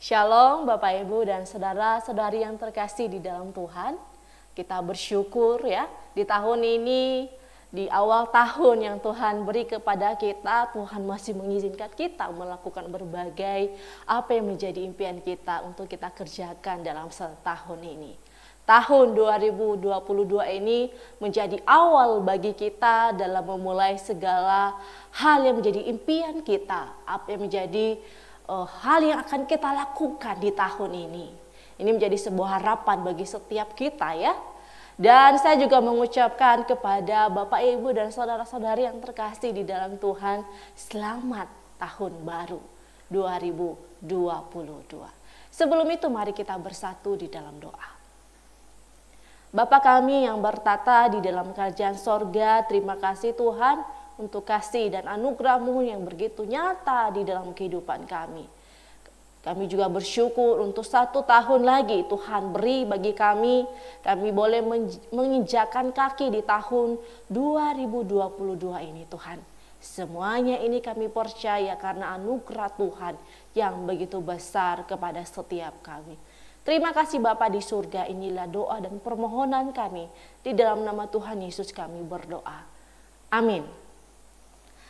Shalom Bapak Ibu dan saudara-saudari yang terkasih di dalam Tuhan. Kita bersyukur ya di tahun ini, di awal tahun yang Tuhan beri kepada kita, Tuhan masih mengizinkan kita melakukan berbagai apa yang menjadi impian kita untuk kita kerjakan dalam setahun ini. Tahun 2022 ini menjadi awal bagi kita dalam memulai segala hal yang menjadi impian kita, apa yang menjadi hal yang akan kita lakukan di tahun ini. Ini menjadi sebuah harapan bagi setiap kita ya. Dan saya juga mengucapkan kepada Bapak Ibu dan saudara-saudari yang terkasih di dalam Tuhan, selamat tahun baru 2022. Sebelum itu mari kita bersatu di dalam doa. Bapa kami yang bertata di dalam kerajaan sorga, terima kasih Tuhan untuk kasih dan anugerah-Mu yang begitu nyata di dalam kehidupan kami. Kami juga bersyukur untuk 1 tahun lagi Tuhan beri bagi kami. Kami boleh menginjakkan kaki di tahun 2022 ini Tuhan. Semuanya ini kami percaya karena anugerah Tuhan yang begitu besar kepada setiap kami. Terima kasih Bapa di surga, inilah doa dan permohonan kami. Di dalam nama Tuhan Yesus kami berdoa. Amin.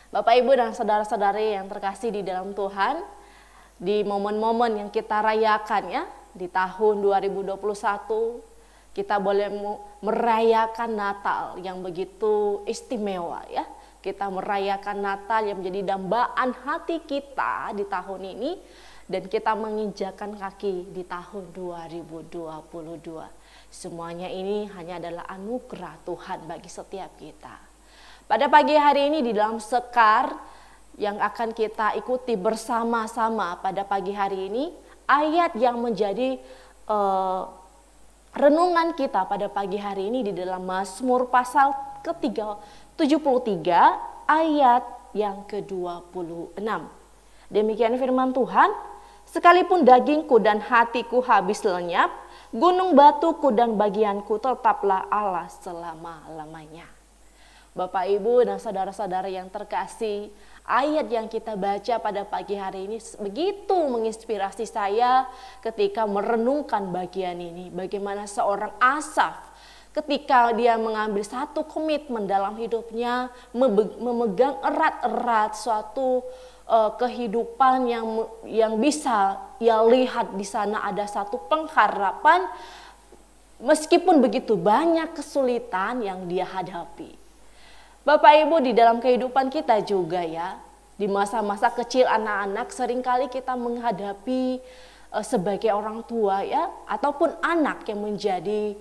Bapak, Ibu, dan saudara-saudari yang terkasih di dalam Tuhan, di momen-momen yang kita rayakan ya, di tahun 2021, kita boleh merayakan Natal yang begitu istimewa ya. Kita merayakan Natal yang menjadi dambaan hati kita di tahun ini, dan kita menginjakan kaki di tahun 2022. Semuanya ini hanya adalah anugerah Tuhan bagi setiap kita. Pada pagi hari ini di dalam sekar yang akan kita ikuti bersama-sama pada pagi hari ini, ayat yang menjadi renungan kita pada pagi hari ini di dalam Mazmur pasal ke-73 ayat yang ke-26. Demikian firman Tuhan, sekalipun dagingku dan hatiku habis lenyap, gunung batuku dan bagianku tetaplah Allah selama-lamanya. Bapak, Ibu, dan saudara-saudara yang terkasih, ayat yang kita baca pada pagi hari ini begitu menginspirasi saya ketika merenungkan bagian ini. Bagaimana seorang Asaf ketika dia mengambil satu komitmen dalam hidupnya, memegang erat-erat suatu kehidupan yang bisa ia lihat di sana ada satu pengharapan meskipun begitu banyak kesulitan yang dia hadapi. Bapak Ibu, di dalam kehidupan kita juga ya, di masa-masa kecil anak-anak seringkali kita menghadapi sebagai orang tua ya, ataupun anak yang menjadi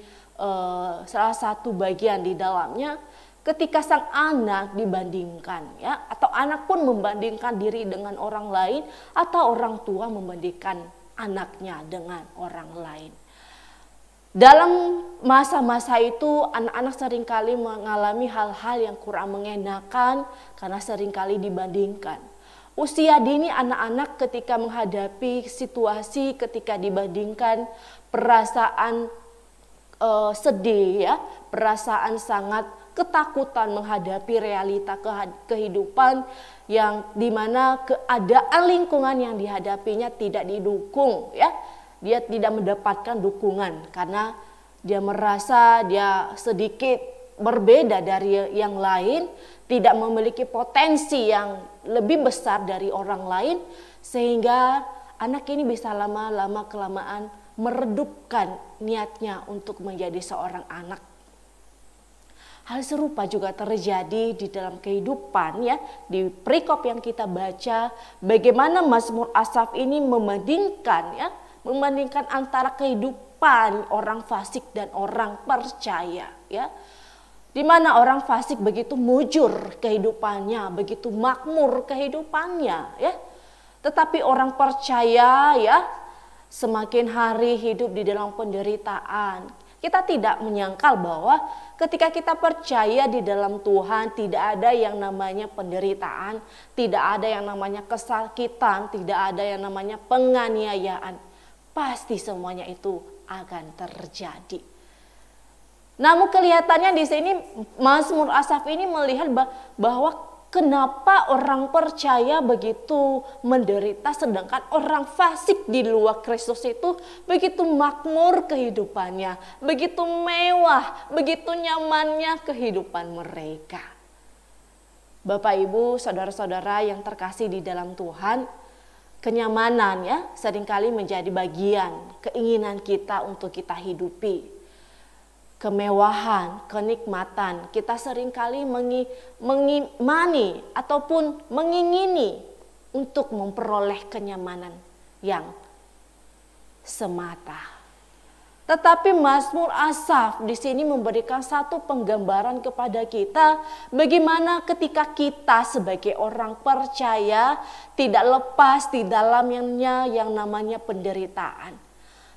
salah satu bagian di dalamnya, ketika sang anak dibandingkan ya, atau anak pun membandingkan diri dengan orang lain, atau orang tua membandingkan anaknya dengan orang lain. Dalam masa-masa itu anak-anak seringkali mengalami hal-hal yang kurang mengenakan karena seringkali dibandingkan. Usia dini anak-anak ketika menghadapi situasi ketika dibandingkan, perasaan sedih ya, perasaan sangat ketakutan menghadapi realita kehidupan yang dimana keadaan lingkungan yang dihadapinya tidak didukung ya. Dia tidak mendapatkan dukungan karena dia merasa dia sedikit berbeda dari yang lain, tidak memiliki potensi yang lebih besar dari orang lain, sehingga anak ini bisa lama-lama kelamaan meredupkan niatnya untuk menjadi seorang anak. Hal serupa juga terjadi di dalam kehidupan ya, di perikop yang kita baca, bagaimana Mazmur Asaf ini membandingkan antara kehidupan orang fasik dan orang percaya ya. Di mana orang fasik begitu mujur kehidupannya, begitu makmur kehidupannya ya. Tetapi orang percaya ya, semakin hari hidup di dalam penderitaan. Kita tidak menyangkal bahwa ketika kita percaya di dalam Tuhan tidak ada yang namanya penderitaan, tidak ada yang namanya kesakitan, tidak ada yang namanya penganiayaan. Pasti semuanya itu akan terjadi. Namun kelihatannya di sini Mazmur Asaf ini melihat bahwa kenapa orang percaya begitu menderita sedangkan orang fasik di luar Kristus itu begitu makmur kehidupannya, begitu mewah, begitu nyamannya kehidupan mereka. Bapak, Ibu, saudara-saudara yang terkasih di dalam Tuhan, kenyamanan ya seringkali menjadi bagian keinginan kita untuk kita hidupi. Kemewahan, kenikmatan, kita seringkali mengimani ataupun mengingini untuk memperoleh kenyamanan yang semata. Tetapi Mazmur Asaf di sini memberikan satu penggambaran kepada kita bagaimana ketika kita sebagai orang percaya tidak lepas di dalamnya yang namanya penderitaan.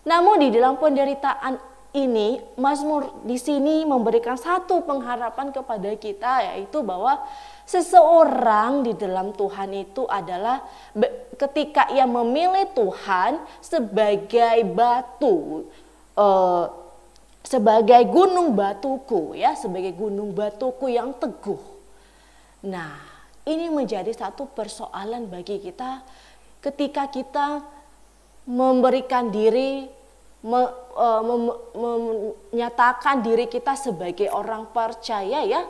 Namun di dalam penderitaan ini Mazmur di sini memberikan satu pengharapan kepada kita, yaitu bahwa seseorang di dalam Tuhan itu adalah ketika ia memilih Tuhan sebagai batu, sebagai gunung batuku ya, sebagai gunung batuku yang teguh. Nah, ini menjadi satu persoalan bagi kita ketika kita memberikan diri, menyatakan diri kita sebagai orang percaya ya,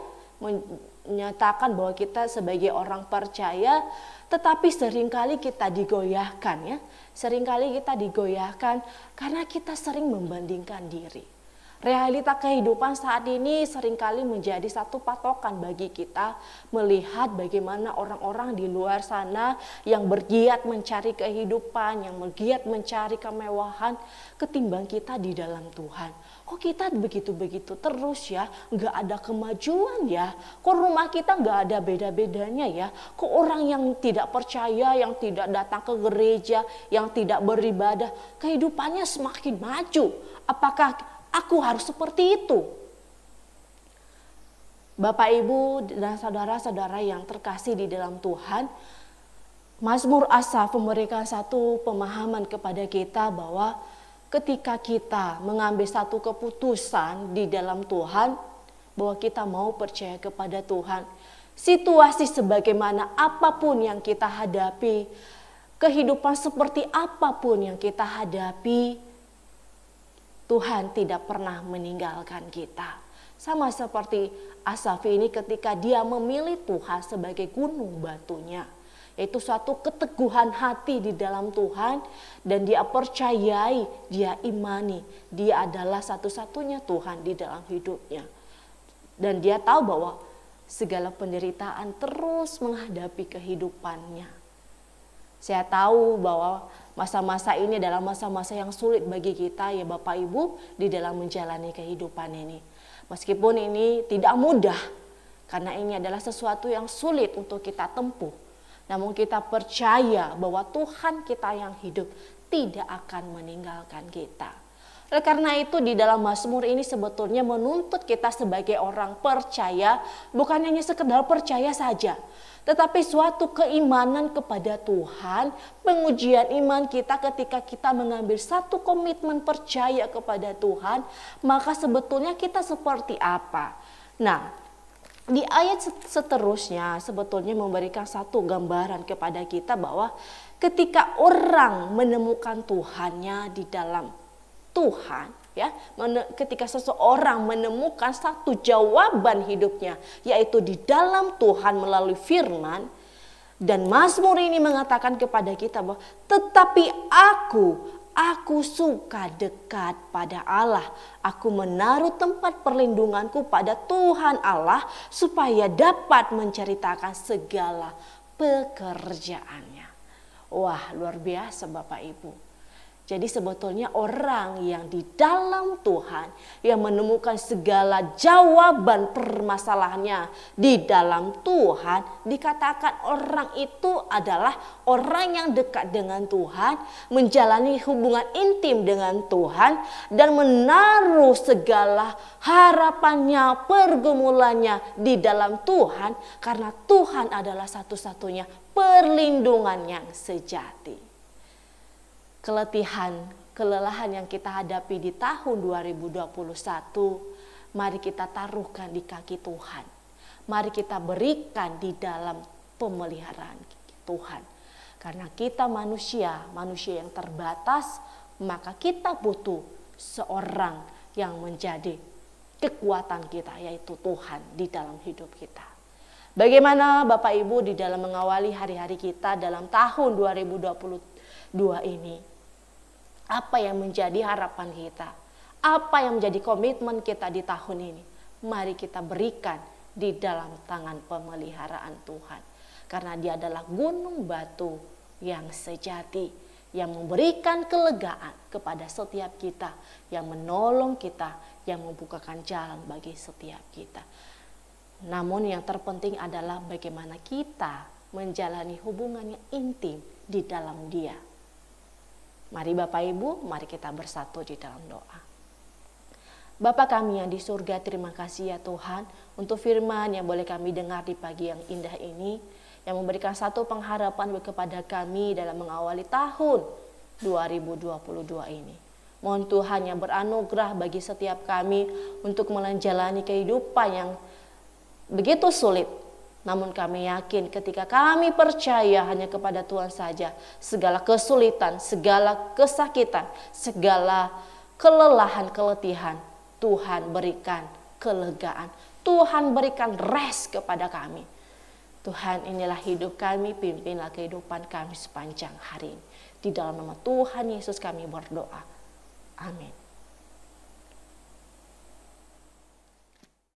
menyatakan bahwa kita sebagai orang percaya, tetapi seringkali kita digoyahkan ya. Seringkali kita digoyahkan karena kita sering membandingkan diri. Realita kehidupan saat ini seringkali menjadi satu patokan bagi kita melihat bagaimana orang-orang di luar sana yang bergiat mencari kehidupan, yang bergiat mencari kemewahan ketimbang kita di dalam Tuhan. Kok kita begitu-begitu terus ya, nggak ada kemajuan ya, kok rumah kita nggak ada beda-bedanya ya, kok orang yang tidak percaya, yang tidak datang ke gereja, yang tidak beribadah, kehidupannya semakin maju. Apakah aku harus seperti itu? Bapak, Ibu, dan saudara-saudara yang terkasih di dalam Tuhan, Mazmur Asaf memberikan satu pemahaman kepada kita bahwa ketika kita mengambil satu keputusan di dalam Tuhan, bahwa kita mau percaya kepada Tuhan, situasi sebagaimana apapun yang kita hadapi, kehidupan seperti apapun yang kita hadapi, Tuhan tidak pernah meninggalkan kita. Sama seperti Asaf ini ketika dia memilih Tuhan sebagai gunung batunya, yaitu suatu keteguhan hati di dalam Tuhan, dan dia percayai, dia imani, dia adalah satu-satunya Tuhan di dalam hidupnya. Dan dia tahu bahwa segala penderitaan terus menghadapi kehidupannya. Saya tahu bahwa masa-masa ini adalah masa-masa yang sulit bagi kita ya Bapak Ibu di dalam menjalani kehidupan ini. Meskipun ini tidak mudah, karena ini adalah sesuatu yang sulit untuk kita tempuh. Namun kita percaya bahwa Tuhan kita yang hidup tidak akan meninggalkan kita. Oleh karena itu di dalam Mazmur ini sebetulnya menuntut kita sebagai orang percaya bukan hanya sekedar percaya saja, tetapi suatu keimanan kepada Tuhan, pengujian iman kita ketika kita mengambil satu komitmen percaya kepada Tuhan, maka sebetulnya kita seperti apa? Nah, di ayat seterusnya sebetulnya memberikan satu gambaran kepada kita bahwa ketika orang menemukan Tuhannya di dalam Tuhan, ya, ketika seseorang menemukan satu jawaban hidupnya, yaitu di dalam Tuhan melalui firman, dan Mazmur ini mengatakan kepada kita bahwa tetapi aku suka dekat pada Allah. Aku menaruh tempat perlindunganku pada Tuhan Allah supaya dapat menceritakan segala pekerjaannya. Wah, luar biasa Bapak Ibu. Jadi sebetulnya orang yang di dalam Tuhan, yang menemukan segala jawaban permasalahannya di dalam Tuhan, dikatakan orang itu adalah orang yang dekat dengan Tuhan, menjalani hubungan intim dengan Tuhan, dan menaruh segala harapannya, pergumulannya di dalam Tuhan, karena Tuhan adalah satu-satunya perlindungan yang sejati. Kelelahan yang kita hadapi di tahun 2021, mari kita taruhkan di kaki Tuhan. mari kita berikan di dalam pemeliharaan Tuhan. Karena kita manusia yang terbatas, maka kita butuh seorang yang menjadi kekuatan kita, yaitu Tuhan di dalam hidup kita. Bagaimana Bapak Ibu di dalam mengawali hari-hari kita dalam tahun 2022 ini? Apa yang menjadi harapan kita? Apa yang menjadi komitmen kita di tahun ini? Mari kita berikan di dalam tangan pemeliharaan Tuhan. Karena Dia adalah gunung batu yang sejati, yang memberikan kelegaan kepada setiap kita, yang menolong kita, yang membukakan jalan bagi setiap kita. Namun yang terpenting adalah bagaimana kita menjalani hubungan yang intim di dalam Dia. Mari Bapak Ibu, mari kita bersatu di dalam doa. Bapa kami yang di surga, terima kasih ya Tuhan untuk firman yang boleh kami dengar di pagi yang indah ini, yang memberikan satu pengharapan kepada kami dalam mengawali tahun 2022 ini. Mohon Tuhan yang beranugerah bagi setiap kami untuk menjalani kehidupan yang begitu sulit. Namun kami yakin ketika kami percaya hanya kepada Tuhan saja, segala kesulitan, segala kesakitan, segala kelelahan, keletihan, Tuhan berikan kelegaan. Tuhan berikan rest kepada kami. Tuhan, inilah hidup kami, pimpinlah kehidupan kami sepanjang hari ini. Di dalam nama Tuhan Yesus kami berdoa. Amin.